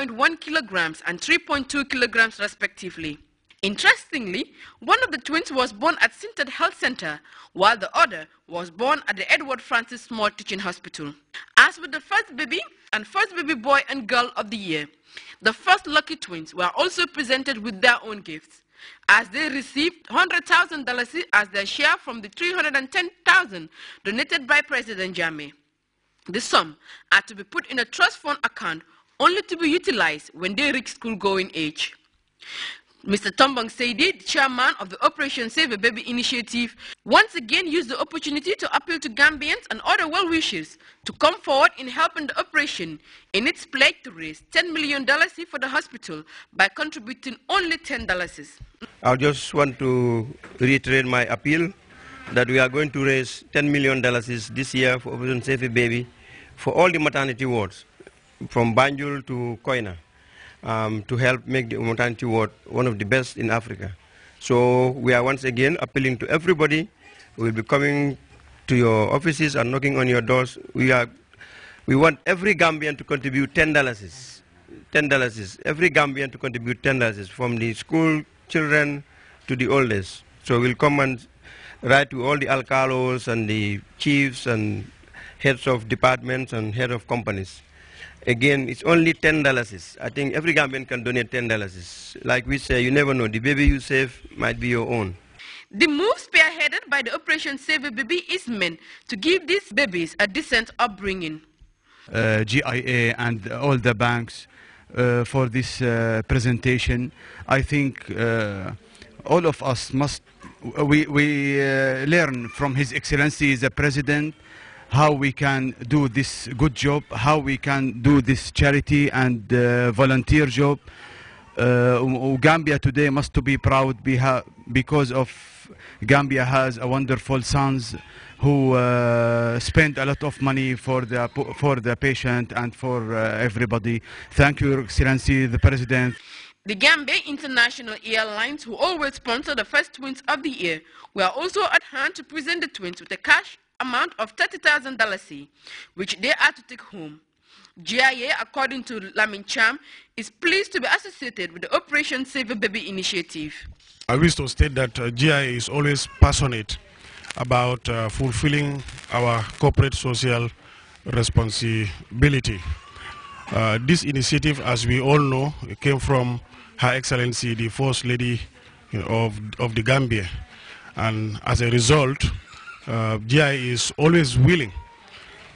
3.1 kilograms and 3.2 kilograms respectively. Interestingly, one of the twins was born at Sintered Health Center, while the other was born at the Edward Francis Small Teaching Hospital. As with the first baby and first baby boy and girl of the year, the first lucky twins were also presented with their own gifts, as they received $100,000 as their share from the $310,000 donated by President Jammeh. The sum are to be put in a trust fund account only to be utilized when they reach school-going age. Mr. Tombong Seidi, the chairman of the Operation Save a Baby initiative, once again used the opportunity to appeal to Gambians and other well-wishers to come forward in helping the operation in its pledge to raise $10 million for the hospital by contributing only $10. I just want to reiterate my appeal that we are going to raise $10 million this year for Operation Save a Baby for all the maternity wards, from Banjul to Koina. To help make the maternity ward one of the best in Africa. So we are once again appealing to everybody who will be coming to your offices and knocking on your doors. We want every Gambian to contribute $10. Every Gambian to contribute $10, from the school children to the oldest. So we'll come and write to all the alcalos and the chiefs and heads of departments and head of companies. Again, it's only $10. I think every Gambian can donate $10. Like we say, you never know. The baby you save might be your own. The move spearheaded by the Operation Save a Baby is meant to give these babies a decent upbringing. GIA and all the banks for this presentation. I think all of us must learn from His Excellency the President how we can do this good job, how we can do this charity and volunteer job. Gambia today must to be proud because of Gambia has a wonderful sons who spend a lot of money for the patient and for everybody. Thank you, Your Excellency, the President. The Gambia International Airlines, who always sponsor the first twins of the year, were also at hand to present the twins with a cash amount of $30,000, which they are to take home. GIA, according to Lamin Cham, is pleased to be associated with the Operation Save a Baby initiative. I wish to state that GIA is always passionate about fulfilling our corporate social responsibility. This initiative, as we all know, came from Her Excellency, the First Lady of the Gambia. And as a result, GIA is always willing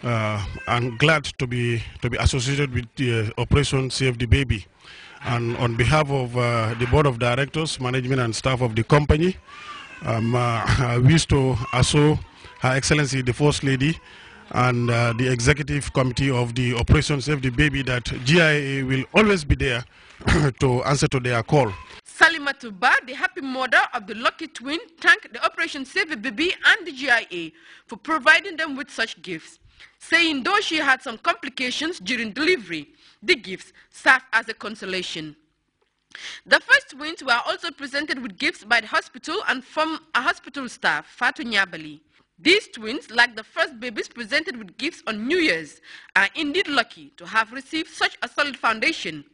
and glad to be associated with the Operation Save the Baby. And on behalf of the Board of Directors, management and staff of the company, I wish to assure Her Excellency the First Lady and the Executive Committee of the Operation Save the Baby that GIA will always be there to answer to their call. Salimatu Ba, the happy mother of the lucky twin, thanked the Operation Save a Baby and the GIA for providing them with such gifts, saying though she had some complications during delivery, the gifts served as a consolation. The first twins were also presented with gifts by the hospital and from a hospital staff, Fatu Nyabali. These twins, like the first babies presented with gifts on New Year's, are indeed lucky to have received such a solid foundation,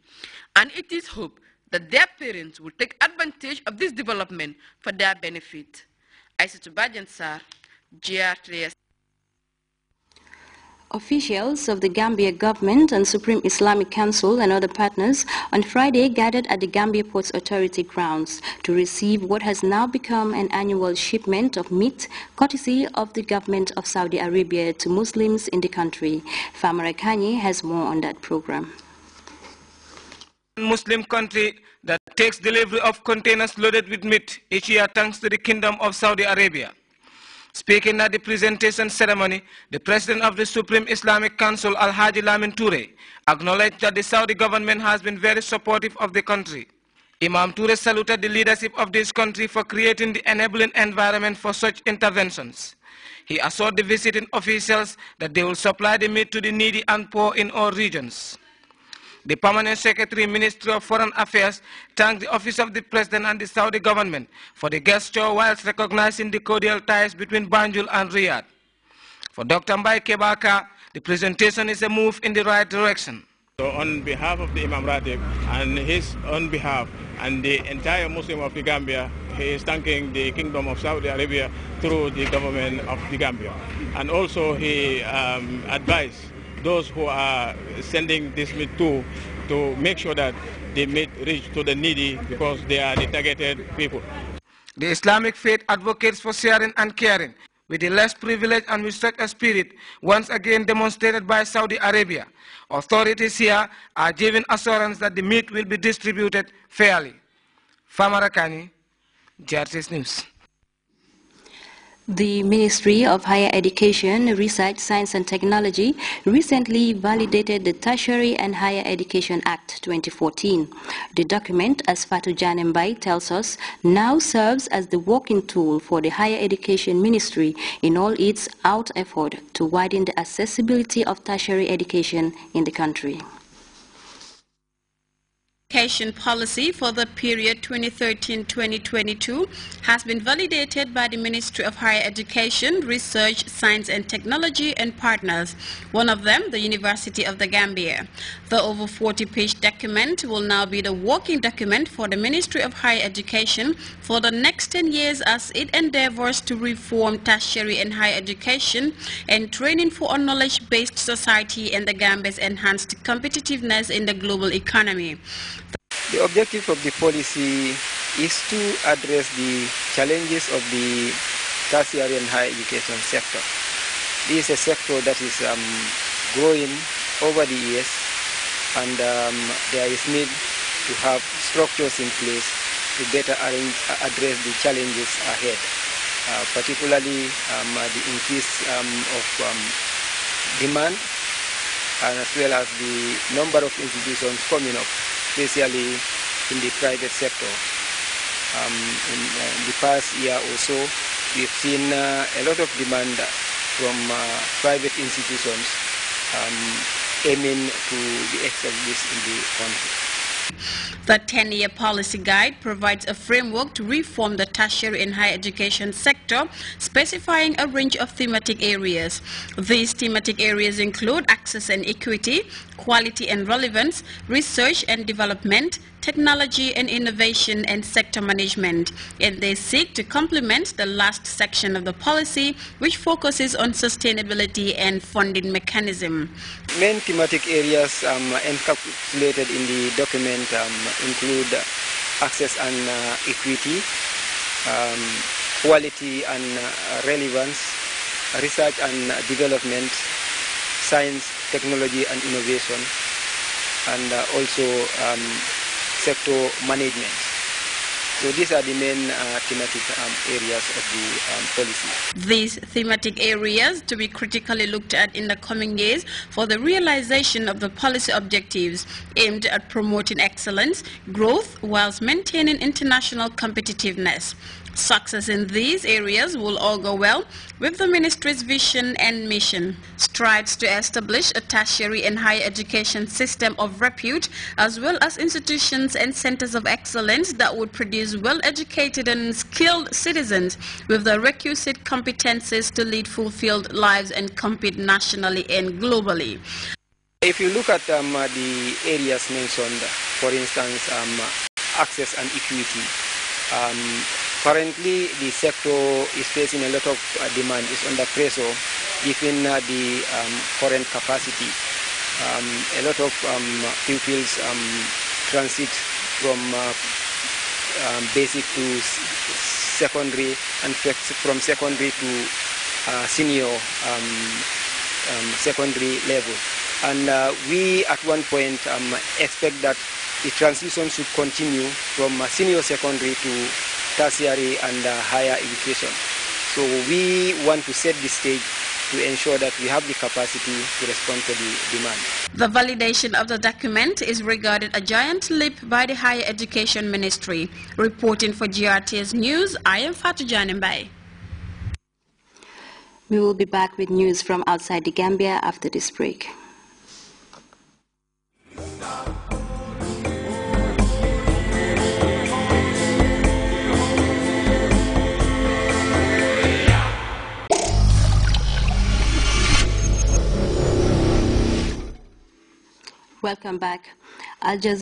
and it is hoped that their parents will take advantage of this development for their benefit. Aissatou Badiane Sarr, GRTS. Officials of the Gambia government and Supreme Islamic Council and other partners on Friday gathered at the Gambia Ports Authority grounds to receive what has now become an annual shipment of meat courtesy of the government of Saudi Arabia to Muslims in the country. Famara Kanye has more on that program. Muslim country that takes delivery of containers loaded with meat each year thanks to the Kingdom of Saudi Arabia. Speaking at the presentation ceremony, the President of the Supreme Islamic Council, Al-Haji Lamin Toure, acknowledged that the Saudi government has been very supportive of the country. Imam Toure saluted the leadership of this country for creating the enabling environment for such interventions. He assured the visiting officials that they will supply the meat to the needy and poor in all regions. The Permanent Secretary, Ministry of Foreign Affairs, thanked the Office of the President and the Saudi government for the gesture whilst recognizing the cordial ties between Banjul and Riyadh. For Dr. Mbai Kebaka, the presentation is a move in the right direction. So on behalf of the Imam Ratib and his own behalf and the entire Muslim of the Gambia, he is thanking the Kingdom of Saudi Arabia through the government of the Gambia. And also he advised those who are sending this meat to make sure that the meat reach to the needy because they are the targeted people. The Islamic faith advocates for sharing and caring with the less privileged and with such a spirit once again demonstrated by Saudi Arabia. Authorities here are giving assurance that the meat will be distributed fairly. Famarakani, Grts News. The Ministry of Higher Education, Research, Science and Technology recently validated the Tertiary and Higher Education Act 2014. The document, as Fatou Janembai tells us, now serves as the working tool for the Higher Education Ministry in all its out effort to widen the accessibility of tertiary education in the country. Education policy for the period 2013-2022 has been validated by the Ministry of Higher Education, Research, Science and Technology and partners, one of them the University of the Gambia. The over 40-page document will now be the working document for the Ministry of Higher Education for the next 10 years as it endeavors to reform tertiary and higher education and training for a knowledge-based society and the Gambia's enhanced competitiveness in the global economy. The objective of the policy is to address the challenges of the tertiary and higher education sector. This is a sector that is growing over the years, and there is need to have structures in place to better address the challenges ahead, particularly the increase of demand, and as well as the number of institutions coming up, especially in the private sector. In the past year or so, we've seen a lot of demand from private institutions aiming to be established in the country. The 10-year policy guide provides a framework to reform the tertiary and higher education sector, specifying a range of thematic areas. These thematic areas include access and equity, quality and relevance, research and development, technology and innovation, and sector management. And they seek to complement the last section of the policy, which focuses on sustainability and funding mechanism. Main thematic areas encapsulated in the document include access and equity, quality and relevance, research and development, science, technology and innovation, and also sector management. So these are the main thematic areas of the policy. These thematic areas to be critically looked at in the coming years for the realization of the policy objectives aimed at promoting excellence, growth, whilst maintaining international competitiveness. Success in these areas will all go well with the Ministry's vision and mission. Strides to establish a tertiary and higher education system of repute, as well as institutions and centers of excellence that would produce well-educated and skilled citizens with the requisite competencies to lead fulfilled lives and compete nationally and globally. If you look at the areas mentioned, for instance, access and equity, currently the sector is facing a lot of demand, is under pressure given the current capacity. A lot of pupils transit from basic to secondary, and from secondary to senior secondary level. And we at one point expect that the transition should continue from senior secondary to tertiary and higher education. So we want to set the stage to ensure that we have the capacity to respond to the demand. The validation of the document is regarded a giant leap by the Higher Education Ministry. Reporting for GRTS News, I am Fatou Janembai. We will be back with news from outside the Gambia after this break. Welcome back. Al Jazeera